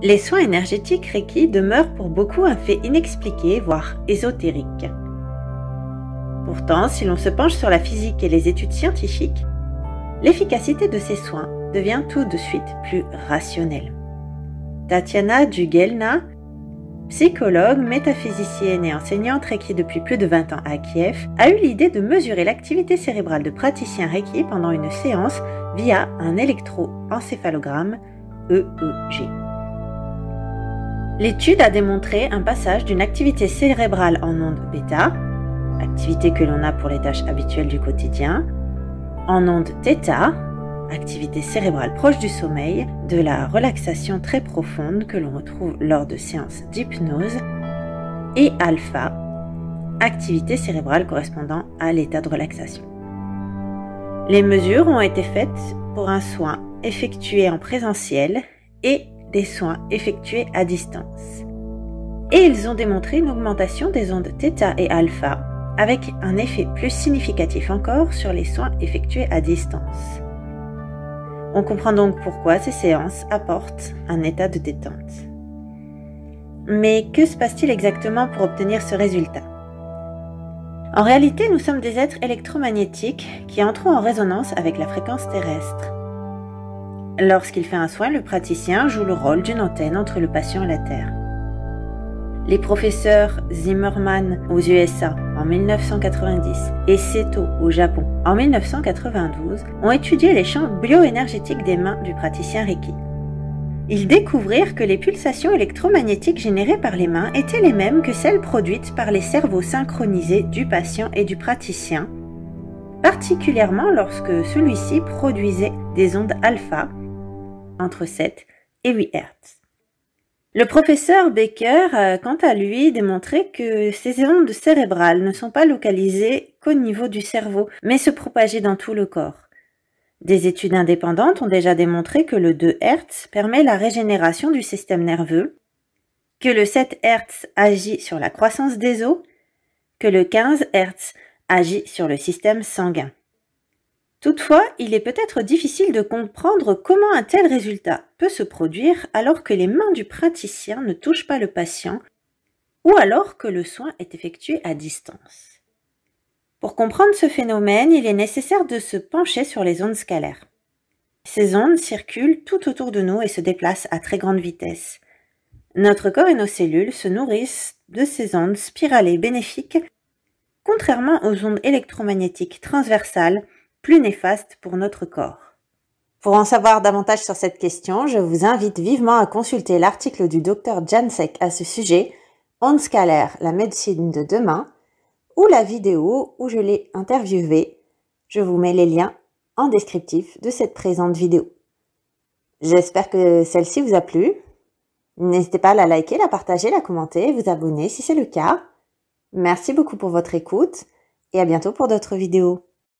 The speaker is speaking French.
Les soins énergétiques Reiki demeurent pour beaucoup un fait inexpliqué, voire ésotérique. Pourtant, si l'on se penche sur la physique et les études scientifiques, l'efficacité de ces soins devient tout de suite plus rationnelle. Tatiana Duguelna, psychologue, métaphysicienne et enseignante Reiki depuis plus de 20 ans à Kiev, a eu l'idée de mesurer l'activité cérébrale de praticiens Reiki pendant une séance via un électroencéphalogramme EEG. L'étude a démontré un passage d'une activité cérébrale en onde bêta, activité que l'on a pour les tâches habituelles du quotidien, en onde θ, activité cérébrale proche du sommeil, de la relaxation très profonde que l'on retrouve lors de séances d'hypnose, et alpha, activité cérébrale correspondant à l'état de relaxation. Les mesures ont été faites pour un soin effectué en présentiel et des soins effectués à distance. Et ils ont démontré une augmentation des ondes θ et alpha, avec un effet plus significatif encore sur les soins effectués à distance. On comprend donc pourquoi ces séances apportent un état de détente. Mais que se passe-t-il exactement pour obtenir ce résultat? En réalité, nous sommes des êtres électromagnétiques qui entrons en résonance avec la fréquence terrestre. Lorsqu'il fait un soin, le praticien joue le rôle d'une antenne entre le patient et la Terre. Les professeurs Zimmerman aux USA en 1990 et Seto au Japon en 1992 ont étudié les champs bioénergétiques des mains du praticien Reiki. Ils découvrirent que les pulsations électromagnétiques générées par les mains étaient les mêmes que celles produites par les cerveaux synchronisés du patient et du praticien, particulièrement lorsque celui-ci produisait des ondes alpha entre 7 et 8 Hz. Le professeur Baker a quant à lui démontré que ces ondes cérébrales ne sont pas localisées qu'au niveau du cerveau, mais se propager dans tout le corps. Des études indépendantes ont déjà démontré que le 2 Hz permet la régénération du système nerveux, que le 7 Hz agit sur la croissance des os, que le 15 Hz agit sur le système sanguin. Toutefois, il est peut-être difficile de comprendre comment un tel résultat peut se produire alors que les mains du praticien ne touchent pas le patient ou alors que le soin est effectué à distance. Pour comprendre ce phénomène, il est nécessaire de se pencher sur les ondes scalaires. Ces ondes circulent tout autour de nous et se déplacent à très grande vitesse. Notre corps et nos cellules se nourrissent de ces ondes spiralées bénéfiques, contrairement aux ondes électromagnétiques transversales plus néfaste pour notre corps. Pour en savoir davantage sur cette question, je vous invite vivement à consulter l'article du Dr Jansek à ce sujet, Ondes scalaires, la médecine de demain, ou la vidéo où je l'ai interviewé. Je vous mets les liens en descriptif de cette présente vidéo. J'espère que celle-ci vous a plu. N'hésitez pas à la liker, la partager, la commenter, vous abonner si c'est le cas. Merci beaucoup pour votre écoute et à bientôt pour d'autres vidéos.